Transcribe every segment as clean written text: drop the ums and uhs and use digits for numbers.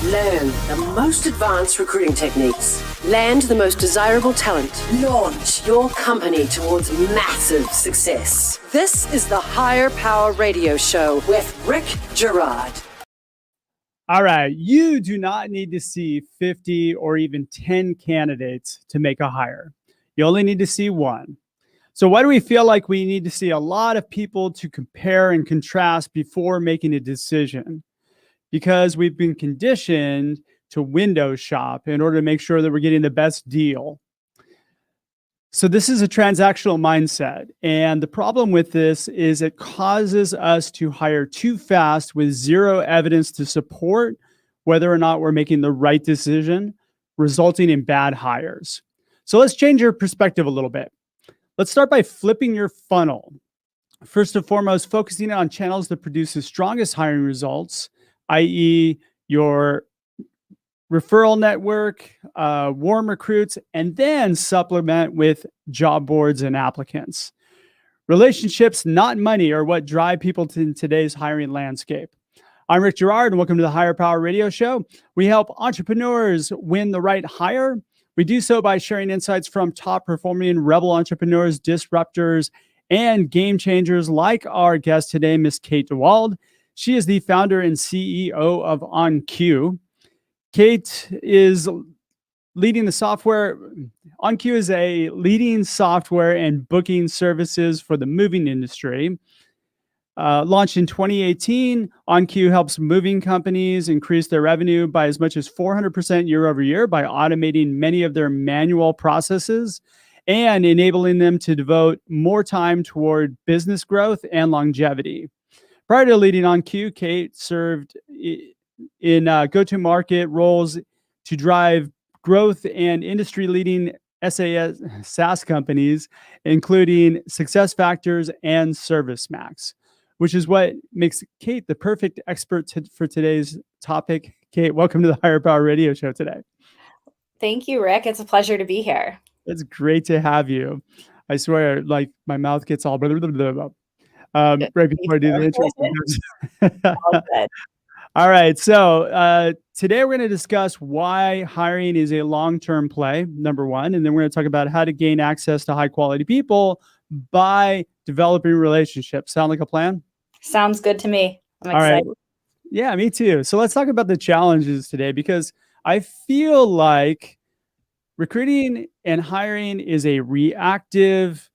Learn the most advanced recruiting techniques. Land the most desirable talent. Launch your company towards massive success. This is the Higher Power Radio Show with Rick Girard. All right. You do not need to see 50 or even 10 candidates to make a hire. You only need to see one. So why do we feel like we need to see a lot of people to compare and contrast before making a decision? Because we've been conditioned to window shop in order to make sure that we're getting the best deal. So this is a transactional mindset. And the problem with this is it causes us to hire too fast with zero evidence to support whether or not we're making the right decision, resulting in bad hires. So let's change your perspective a little bit. Let's start by flipping your funnel. First and foremost, focusing on channels that produce the strongest hiring results, i.e. your referral network, warm recruits, and then supplement with job boards and applicants. Relationships, not money, are what drive people to today's hiring landscape. I'm Rick Girard, and welcome to the Higher Power Radio Show. We help entrepreneurs win the right hire. We do so by sharing insights from top-performing rebel entrepreneurs, disruptors, and game changers like our guest today, Miss Kate Dewald. She is the founder and CEO of OnQ. Kate is leading the software. OnQ is a leading software and booking services for the moving industry. Launched in 2018, OnQ helps moving companies increase their revenue by as much as 400% year over year by automating many of their manual processes and enabling them to devote more time toward business growth and longevity. Prior to leading OnQ, Kate served in go-to-market roles to drive growth and industry-leading SaaS companies, including SuccessFactors and ServiceMax, which is what makes Kate the perfect expert for today's topic. Kate, welcome to the Higher Power Radio Show today. Thank you, Rick. It's a pleasure to be here. It's great to have you. I swear, like my mouth gets all blah, blah, blah, blah. Right before I do the intro. All right. So today we're going to discuss why hiring is a long-term play, number one. And then we're going to talk about how to gain access to high-quality people by developing relationships. Sound like a plan? Sounds good to me. I'm excited. All right. Yeah, me too. So let's talk about the challenges today, because I feel like recruiting and hiring is a reactive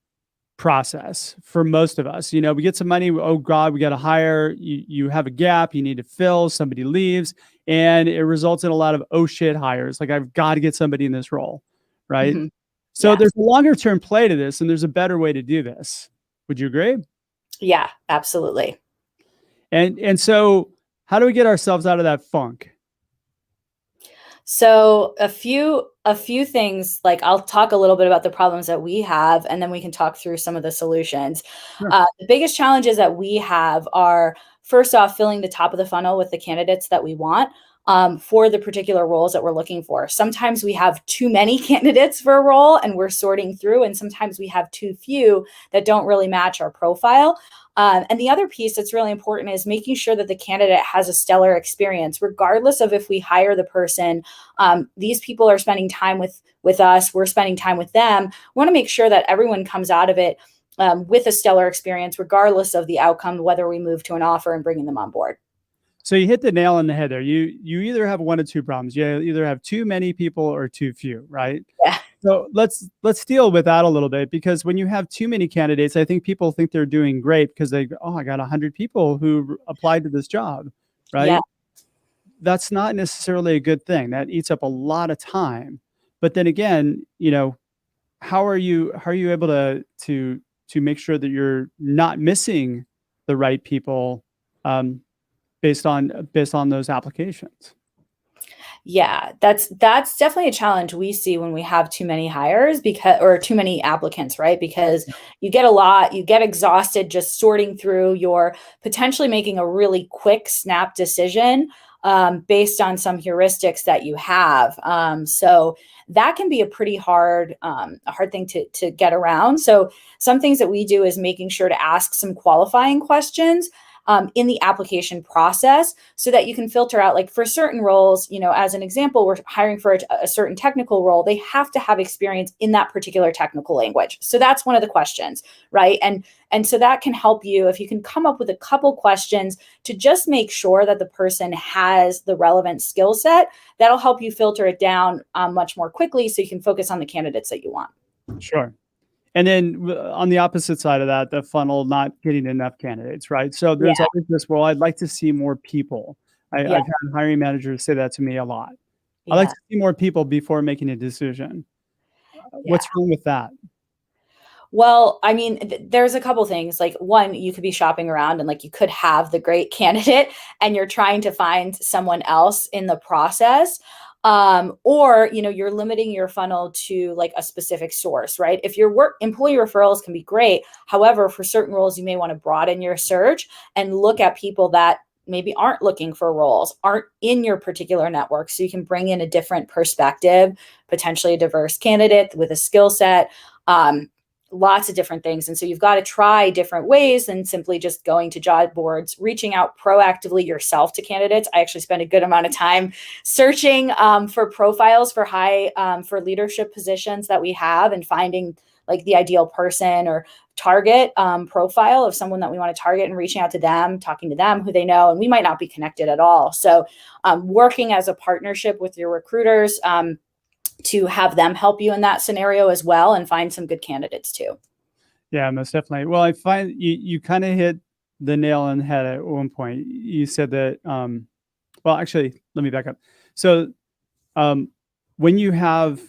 process for most of us. You know, we get some money. Oh God, we got to hire. You have a gap you need to fill. Somebody leaves, and it results in a lot of oh shit hires. Like, I've got to get somebody in this role, right? Mm-hmm. So there's a longer term play to this, and there's a better way to do this. Would you agree? Yeah, absolutely. And so, how do we get ourselves out of that funk? So a few things, like I'll talk a little bit about the problems that we have, and then we can talk through some of the solutions. Sure. The biggest challenges that we have are, first off, filling the top of the funnel with the candidates that we want for the particular roles that we're looking for. Sometimes we have too many candidates for a role and we're sorting through, and sometimes we have too few that don't really match our profile. And the other piece that's really important is making sure that the candidate has a stellar experience, regardless of if we hire the person. These people are spending time with us. We're spending time with them. We want to make sure that everyone comes out of it with a stellar experience, regardless of the outcome, whether we move to an offer and bringing them on board. So you hit the nail on the head there. You either have one of two problems. You either have too many people or too few, right? Yeah. So let's deal with that a little bit, because when you have too many candidates, I think people think they're doing great because I got 100 people who applied to this job, right? Yeah. That's not necessarily a good thing. That eats up a lot of time. But then again, you know, how are you able to make sure that you're not missing the right people based on those applications? Yeah, that's definitely a challenge we see when we have too many hires or too many applicants, right? Because you get a lot, you get exhausted just sorting through. You're potentially making a really quick snap decision based on some heuristics that you have. So that can be a pretty hard thing to get around. So some things that we do is making sure to ask some qualifying questions. in the application process so that you can filter out, like for certain roles, as an example, we're hiring for a certain technical role, they have to have experience in that particular technical language. So that's one of the questions, right? And so that can help you if you can come up with a couple questions to just make sure that the person has the relevant skill set. That'll help you filter it down much more quickly so you can focus on the candidates that you want. Sure. And then on the opposite side of that, the funnel not getting enough candidates, right? So there's always this, well, I'd like to see more people. I've had hiring managers say that to me a lot. I like to see more people before making a decision. What's wrong with that? Well, I mean, there's a couple things. Like one, you could be shopping around and like you could have the great candidate and you're trying to find someone else in the process. Or, you're limiting your funnel to like a specific source, right? If your employee referrals can be great. However, for certain roles, you may want to broaden your search and look at people that maybe aren't looking for roles, aren't in your particular network. So you can bring in a different perspective, potentially a diverse candidate with a skill set. Lots of different things. And so you've got to try different ways than simply just going to job boards, reaching out proactively yourself to candidates. I actually spend a good amount of time searching for profiles for for leadership positions that we have and finding like the ideal person or target profile of someone that we want to target and reaching out to them, talking to them, who they know, and we might not be connected at all. So working as a partnership with your recruiters, to have them help you in that scenario as well and find some good candidates too. Yeah, most definitely. Well, I find you kind of hit the nail on the head at one point. You said that, well, actually, let me back up. So when you have,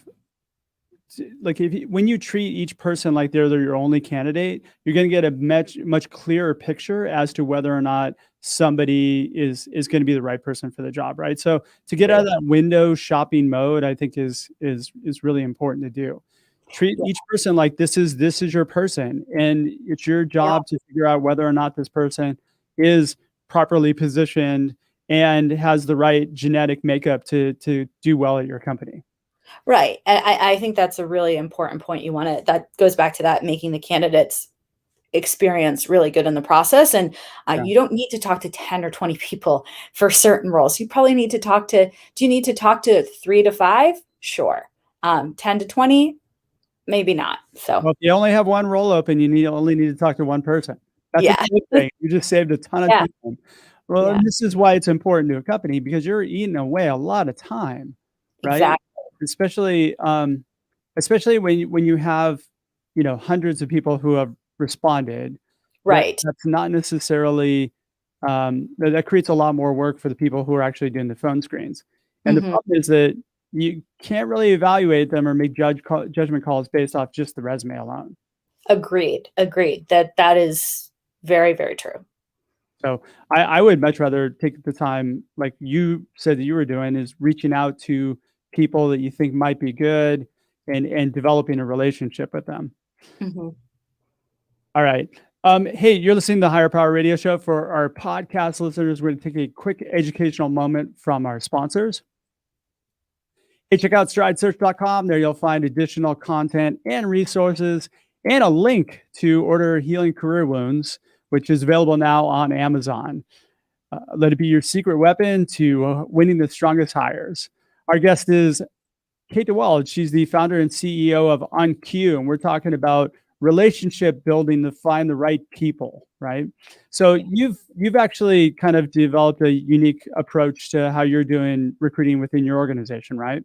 like when you treat each person like they're your only candidate, you're going to get a much clearer picture as to whether or not somebody is going to be the right person for the job, right? So to get out of that window shopping mode, I think is really important to do. Treat each person like this is your person, and it's your job to figure out whether or not this person is properly positioned and has the right genetic makeup to do well at your company. Right. And I think that's a really important point that goes back to that, making the candidates experience really good in the process. And you don't need to talk to 10 or 20 people for certain roles. You probably need to do you need to talk to 3 to 5? Sure. 10 to 20? Maybe not. So well, if you only have one role open, you only need to talk to one person. That's a good thing. You just saved a ton of time. Well, and this is why it's important to a company, because you're eating away a lot of time, right? Exactly. Especially when you have, hundreds of people who have responded. Right. That's not necessarily, that creates a lot more work for the people who are actually doing the phone screens. And the problem is that you can't really evaluate them or make judgment calls based off just the resume alone. Agreed. That is very, very true. So I would much rather take the time, like you said that you were doing, is reaching out to people that you think might be good and developing a relationship with them. All right. Hey, you're listening to the Higher Power Radio Show. For our podcast listeners, we're going to take a quick educational moment from our sponsors. Hey, check out stridesearch.com. There you'll find additional content and resources and a link to order Healing Career Wounds, which is available now on Amazon. Let it be your secret weapon to winning the strongest hires. Our guest is Kate Dewald. She's the founder and CEO of OnQ, and we're talking about relationship building to find the right people, right? So you've actually kind of developed a unique approach to how you're doing recruiting within your organization, right?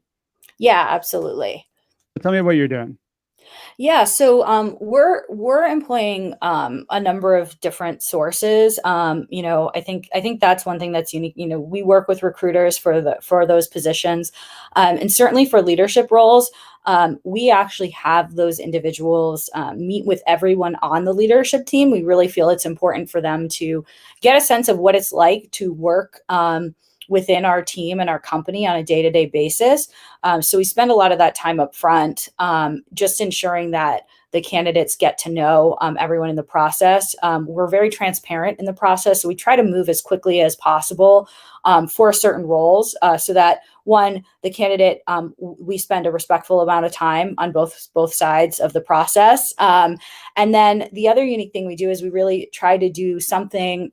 Yeah, absolutely. Tell me what you're doing. Yeah, so we're employing a number of different sources. I think that's one thing that's unique. We work with recruiters for those positions, and certainly for leadership roles. We actually have those individuals meet with everyone on the leadership team. We really feel it's important for them to get a sense of what it's like to work within our team and our company on a day-to-day basis. So we spend a lot of that time up front, just ensuring that the candidates get to know everyone in the process. We're very transparent in the process, so we try to move as quickly as possible for certain roles, so that one, the candidate, we spend a respectful amount of time on both sides of the process. And then the other unique thing we do is we really try to do something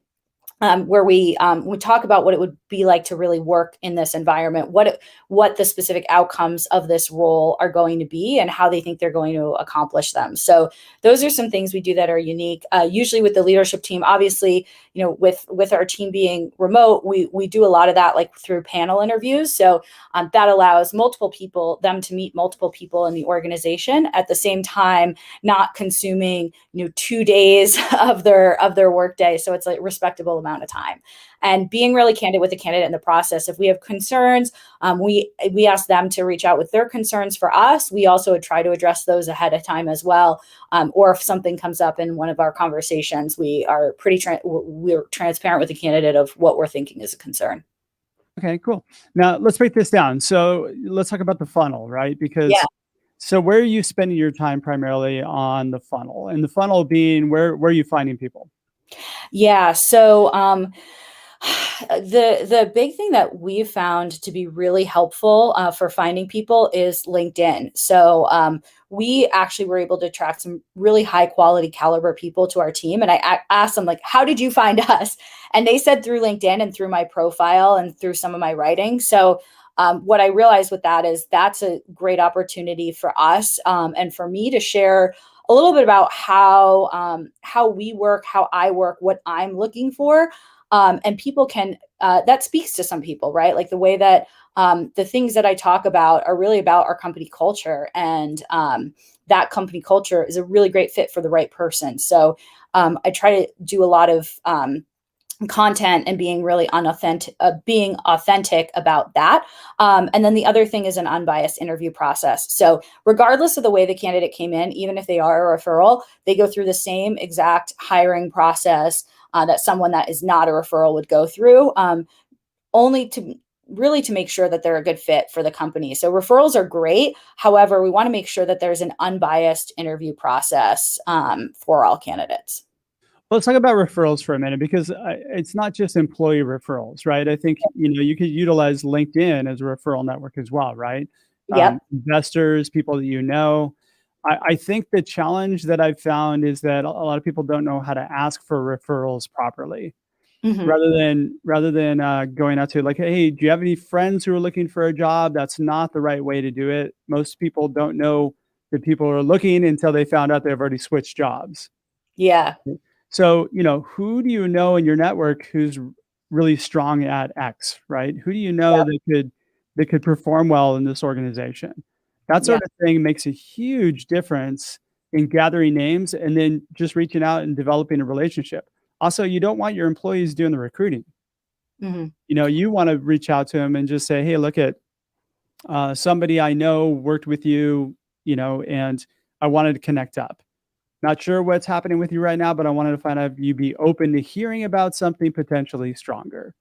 where we talk about what it would be like to really work in this environment, what the specific outcomes of this role are going to be, and how they think they're going to accomplish them. So those are some things we do that are unique. Usually with the leadership team, obviously, with our team being remote, we do a lot of that like through panel interviews. So that allows them to meet multiple people in the organization at the same time, not consuming 2 days of their workday. So it's like a respectable amount of time, and being really candid with the candidate in the process. If we have concerns, we ask them to reach out with their concerns for us. We also would try to address those ahead of time as well. Or if something comes up in one of our conversations, we are we're transparent with the candidate of what we're thinking is a concern. Okay, cool. Now let's break this down. So let's talk about the funnel, right? Because so where are you spending your time primarily on the funnel? And the funnel being where are you finding people? Yeah. So the big thing that we've found to be really helpful for finding people is LinkedIn. So we actually were able to attract some really high quality caliber people to our team. And I asked them, like, how did you find us? And they said through LinkedIn and through my profile and through some of my writing. So what I realized with that is that's a great opportunity for us and for me to share a little bit about how we work, how I work, what I'm looking for. And people can, that speaks to some people, right? Like the way that the things that I talk about are really about our company culture, and that company culture is a really great fit for the right person. So I try to do a lot of content and being really being authentic about that. And then the other thing is an unbiased interview process. So regardless of the way the candidate came in, even if they are a referral, they go through the same exact hiring process that someone that is not a referral would go through, only to make sure that they're a good fit for the company. So referrals are great. However, we want to make sure that there's an unbiased interview process for all candidates. Let's talk about referrals for a minute, because it's not just employee referrals, right? I think, you could utilize LinkedIn as a referral network as well, right? Yep. Investors, people that you know. I think the challenge that I've found is that a lot of people don't know how to ask for referrals properly. Mm-hmm. Rather than going out to like, hey, do you have any friends who are looking for a job? That's not the right way to do it. Most people don't know that people are looking until they found out they've already switched jobs. Yeah. So, who do you know in your network who's really strong at X, right? Who do you know that could perform well in this organization? That Yeah. sort of thing makes a huge difference in gathering names and then just reaching out and developing a relationship. Also, you don't want your employees doing the recruiting. Mm-hmm. You want to reach out to them and just say, hey, look at somebody I know worked with you, and I wanted to connect up. Not sure what's happening with you right now, but I wanted to find out if you'd be open to hearing about something potentially stronger.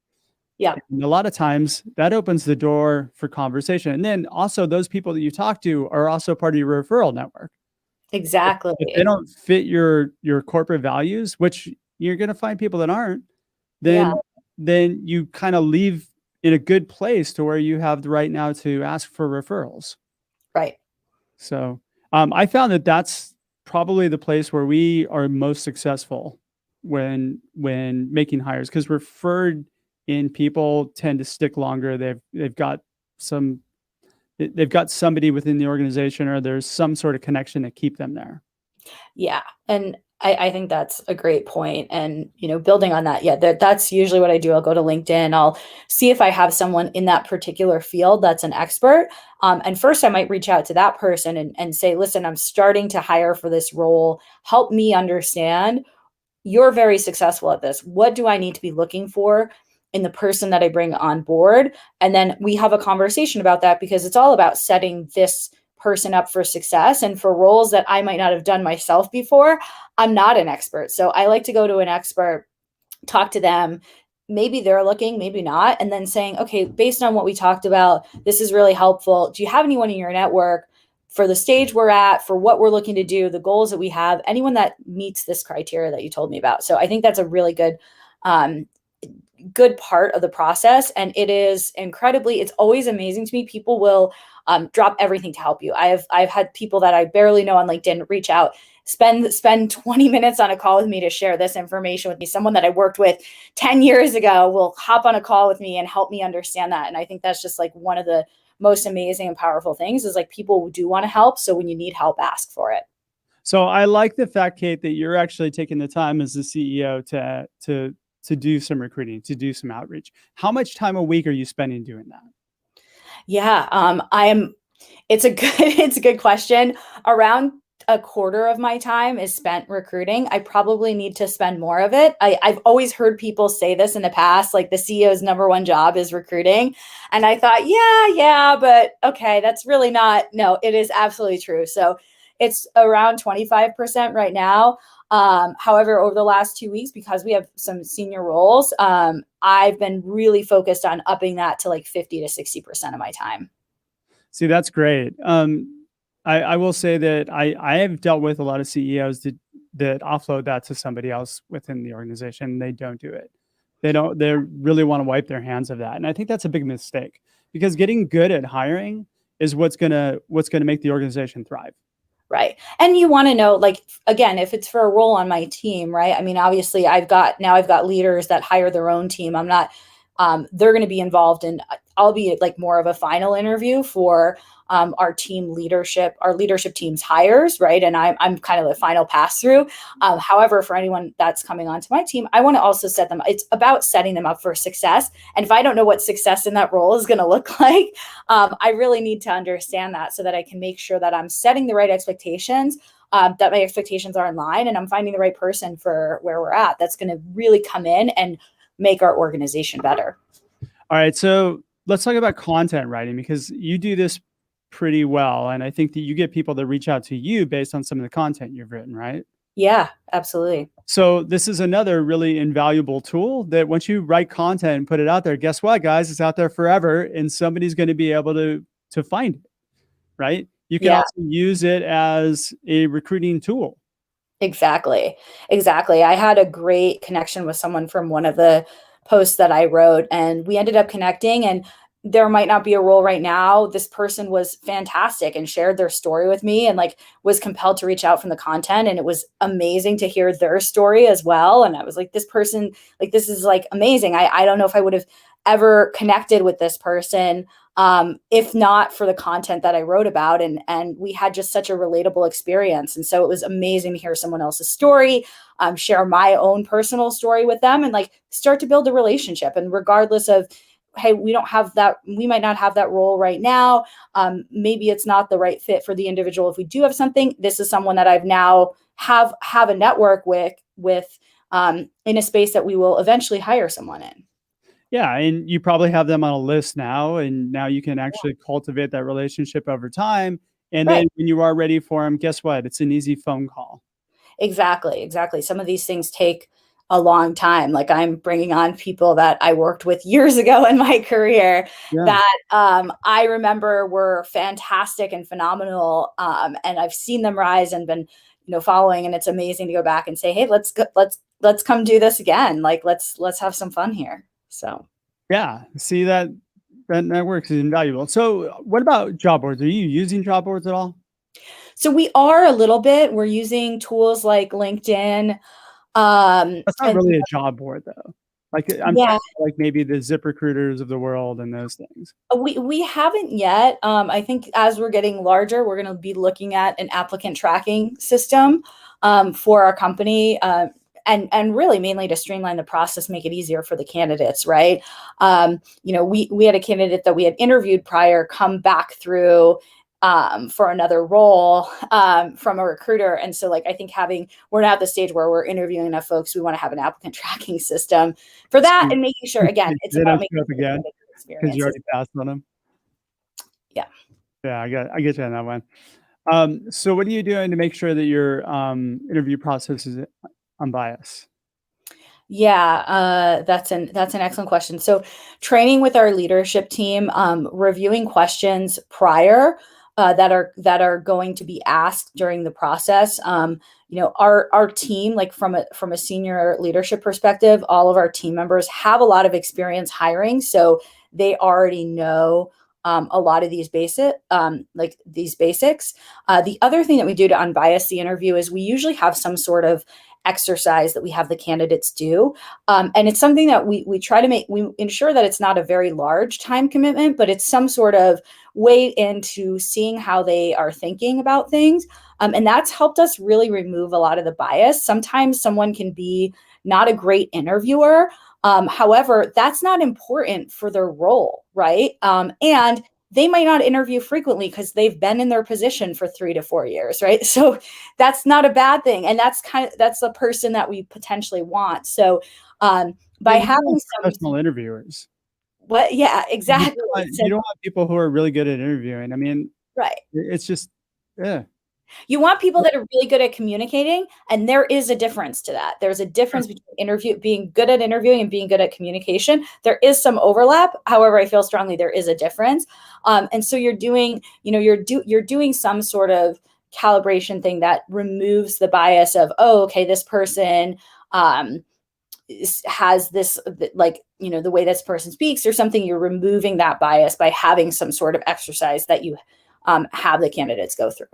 Yeah. And a lot of times that opens the door for conversation. And then also those people that you talk to are also part of your referral network. Exactly. If they don't fit your corporate values, which you're going to find people that aren't, then you kind of leave in a good place to where you have the right now to ask for referrals. Right. So I found that that's probably the place where we are most successful when making hires, because referred in people tend to stick longer. They've got somebody within the organization, or there's some sort of connection to keep them there. Yeah. And I think that's a great point. And, building on that, that's usually what I do. I'll go to LinkedIn. I'll see if I have someone in that particular field that's an expert. And first I might reach out to that person and say, listen, I'm starting to hire for this role. Help me understand. You're very successful at this. What do I need to be looking for in the person that I bring on board? And then we have a conversation about that, because it's all about setting this person up for success. And for roles that I might not have done myself before, I'm not an expert. So I like to go to an expert, talk to them. Maybe they're looking, maybe not. And then saying, okay, based on what we talked about, this is really helpful. Do you have anyone in your network for the stage we're at, for what we're looking to do, the goals that we have, anyone that meets this criteria that you told me about? So I think that's a really good part of the process. And it's always amazing to me. People will drop everything to help you. I've had people that I barely know on LinkedIn reach out spend 20 minutes on a call with me to share this information with me. Someone that I worked with 10 years ago will hop on a call with me and help me understand that. And I think that's just like one of the most amazing and powerful things is like people do want to help. So when you need help, ask for it. So I like the fact, Kate, that you're actually taking the time as the CEO to do some recruiting, to do some outreach. How much time a week are you spending doing that? Yeah, it's a good question. Around a quarter of my time is spent recruiting. I probably need to spend more of it. I've always heard people say this in the past, like the CEO's number one job is recruiting. And I thought, yeah, but okay, that's really not, no, it is absolutely true. So it's around 25% right now. However, over the last 2 weeks, because we have some senior roles, I've been really focused on upping that to like 50 to 60% of my time. See, that's great. I will say that I have dealt with a lot of CEOs that offload that to somebody else within the organization. They don't do it. They really want to wipe their hands of that. And I think that's a big mistake, because getting good at hiring is what's gonna make the organization thrive. Right. And you want to know, like, again, if it's for a role on my team, right? I mean, obviously I've got leaders that hire their own team. I'm not, they're going to be involved in, I'll be like more of a final interview for our leadership team's hires, right? And I'm kind of the final pass through. However, for anyone that's coming onto my team, I want to also it's about setting them up for success. And if I don't know what success in that role is going to look like, I really need to understand that so that I can make sure that I'm setting the right expectations, that my expectations are in line, and I'm finding the right person for where we're at. That's going to really come in and make our organization better. All right. So let's talk about content writing, because you do this pretty well. And I think that you get people that reach out to you based on some of the content you've written, right? Yeah, absolutely. So this is another really invaluable tool that once you write content and put it out there, guess what, guys? It's out there forever, and somebody's going to be able to find it, right? You can also use it as a recruiting tool. Exactly. I had a great connection with someone from one of the posts that I wrote, and we ended up connecting, and there might not be a role right now. This person was fantastic and shared their story with me, and like was compelled to reach out from the content. And it was amazing to hear their story as well. And I was like, this person, like, this is like amazing. I don't know if I would have ever connected with this person if not for the content that I wrote about. And we had just such a relatable experience. And so it was amazing to hear someone else's story, share my own personal story with them, and like start to build a relationship. And regardless of, hey, we might not have that role right now. Maybe it's not the right fit for the individual. If we do have something, this is someone that I've now have a network with in a space that we will eventually hire someone in. Yeah. And you probably have them on a list now, and now you can actually cultivate that relationship over time. And then when you are ready for them, guess what? It's an easy phone call. Exactly. Some of these things take a long time. Like, I'm bringing on people that I worked with years ago in my career that I remember were fantastic and phenomenal. And I've seen them rise and been, following. And it's amazing to go back and say, hey, let's come do this again. Like, let's have some fun here. So, yeah, see that network is invaluable. So what about job boards? Are you using job boards at all? So we are a little bit. We're using tools like LinkedIn. That's not really a job board though. Like I'm talking like maybe the ZipRecruiters of the world and those things. We haven't yet. I think as we're getting larger, we're going to be looking at an applicant tracking system for our company. And really mainly to streamline the process, make it easier for the candidates, right? We had a candidate that we had interviewed prior come back through for another role from a recruiter. And so, like, I think we're now at the stage where we're interviewing enough folks. We want to have an applicant tracking system for that, and making sure, again, it's about making it again because you already passed on them. Yeah. Yeah, I get you on that one. So what are you doing to make sure that your interview process is unbiased? Yeah, that's an excellent question. So training with our leadership team, reviewing questions prior that are going to be asked during the process. Our team, like from a senior leadership perspective, all of our team members have a lot of experience hiring, so they already know a lot of these basics. The other thing that we do to unbias the interview is we usually have some sort of exercise that we have the candidates do. And it's something that we try to we ensure that it's not a very large time commitment, but it's some sort of way into seeing how they are thinking about things. And that's helped us really remove a lot of the bias. Sometimes someone can be not a great interviewer. However, that's not important for their role, right? And they might not interview frequently because they've been in their position for 3 to 4 years, right? So that's not a bad thing. And that's the person that we potentially want. So by having some professional interviewers. What? Yeah, exactly. You don't want people who are really good at interviewing. I mean, right. It's just, yeah. You want people that are really good at communicating, and there is a difference to that. There's a difference between being good at interviewing and being good at communication. There is some overlap. However, I feel strongly there is a difference. And so you're doing some sort of calibration thing that removes the bias of, oh, okay, this person has this, like, the way this person speaks or something. You're removing that bias by having some sort of exercise that you have the candidates go through.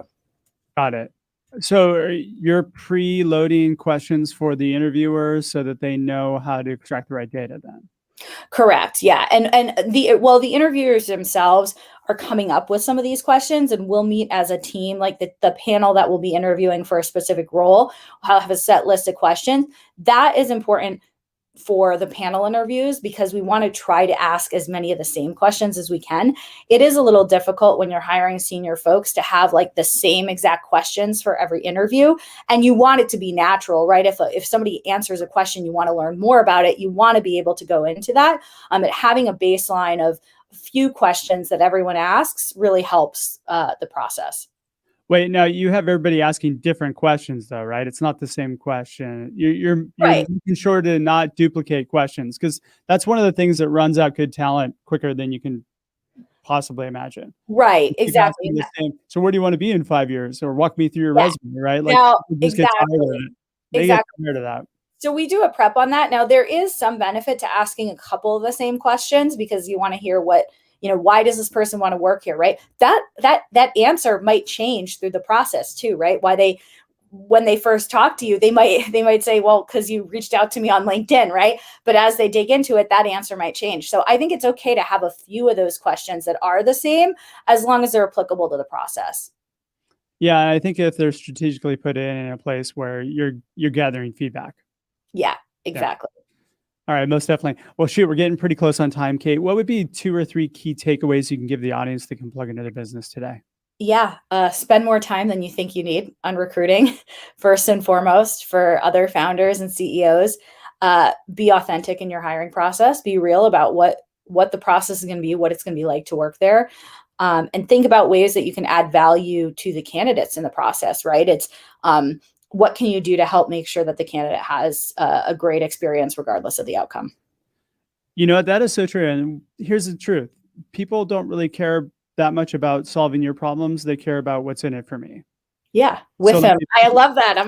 Got it. So you're preloading questions for the interviewers so that they know how to extract the right data then? Correct. Yeah. And the interviewers themselves are coming up with some of these questions, and we'll meet as a team, like the panel that will be interviewing for a specific role. I'll have a set list of questions. That is important for the panel interviews because we want to try to ask as many of the same questions as we can. It is a little difficult when you're hiring senior folks to have like the same exact questions for every interview, and you want it to be natural, right? If somebody answers a question, you want to learn more about it, you want to be able to go into that. And having a baseline of a few questions that everyone asks really helps the process. Wait, now you have everybody asking different questions though, right? It's not the same question. You're right. making sure to not duplicate questions, because that's one of the things that runs out good talent quicker than you can possibly imagine. Right, exactly. So where do you want to be in 5 years? Or walk me through your resume, right? Like, now, just get tired of it. They get tired of that. So we do a prep on that. Now, there is some benefit to asking a couple of the same questions because you want to hear why does this person want to work here, right? That answer might change through the process too, right? When they first talk to you, they might say, well, because you reached out to me on LinkedIn, right? But as they dig into it, that answer might change. So I think it's okay to have a few of those questions that are the same, as long as they're applicable to the process. Yeah, I think if they're strategically put in a place where you're gathering feedback. Yeah, exactly. Yeah. All right, most definitely. Well, shoot, we're getting pretty close on time, Kate. What would be 2 or 3 key takeaways you can give the audience that can plug into their business today? Yeah, spend more time than you think you need on recruiting, first and foremost, for other founders and CEOs. Be authentic in your hiring process. Be real about what the process is going to be, what it's going to be like to work there. And think about ways that you can add value to the candidates in the process, right? It's what can you do to help make sure that the candidate has a great experience regardless of the outcome? That is so true. And here's the truth. People don't really care that much about solving your problems. They care about what's in it for me. Yeah, with them. I love that.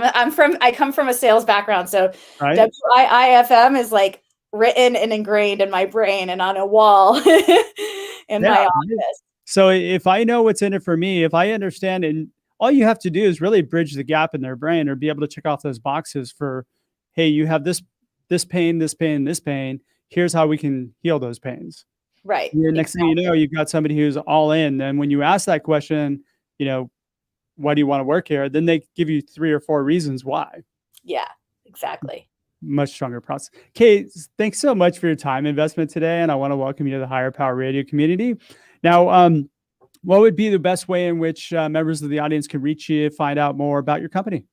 I come from a sales background. So right? WIIFM is like written and ingrained in my brain and on a wall in my office. So if I know what's in it for me, if I understand it, all you have to do is really bridge the gap in their brain, or be able to check off those boxes for, hey, you have this pain, this pain, this pain. Here's how we can heal those pains. Right. Next thing you know, you've got somebody who's all in. And when you ask that question, why do you want to work here? Then they give you 3 or 4 reasons why. Yeah, exactly. Much stronger process. Kate, thanks so much for your time investment today. And I want to welcome you to the Higher Power Radio community. Now, what would be the best way in which members of the audience can reach you, find out more about your company?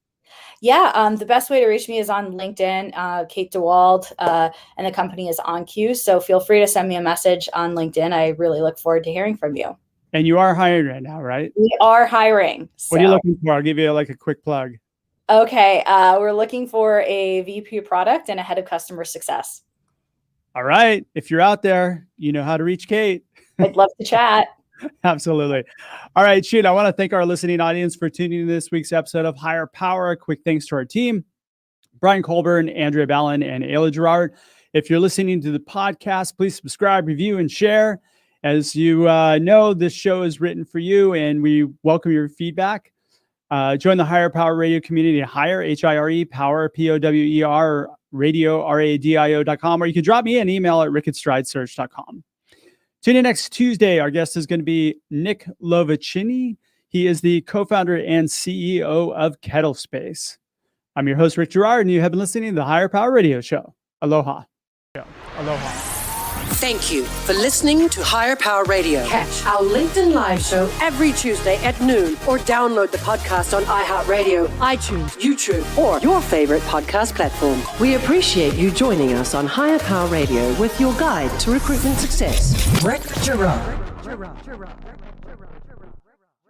Yeah, the best way to reach me is on LinkedIn, Kate Dewald, and the company is OnQ. So feel free to send me a message on LinkedIn. I really look forward to hearing from you. And you are hiring right now, right? We are hiring. So. What are you looking for? I'll give you a quick plug. Okay, we're looking for a VP product and a head of customer success. All right. If you're out there, you know how to reach Kate. I'd love to chat. Absolutely. All right, shoot. I want to thank our listening audience for tuning in to this week's episode of Higher Power. A quick thanks to our team, Brian Colburn, Andrea Ballin, and Ayla Gerard. If you're listening to the podcast, please subscribe, review, and share. As you know, this show is written for you, and we welcome your feedback. Join the Higher Power Radio community at Hire, H-I-R-E, Power, P-O-W-E-R, radio, R-A-D-I-O.com, or you can drop me an email at rickatstridesearch.com. Tune in next Tuesday. Our guest is going to be Nick Lovacini. He is the co-founder and CEO of Kettlespace. I'm your host, Rick Girard, and you have been listening to the Higher Power Radio Show. Aloha. Aloha. Thank you for listening to Higher Power Radio. Catch our LinkedIn Live show every Tuesday at noon, or download the podcast on iHeartRadio, iTunes, YouTube, or your favorite podcast platform. We appreciate you joining us on Higher Power Radio with your guide to recruitment success, Rick Girard.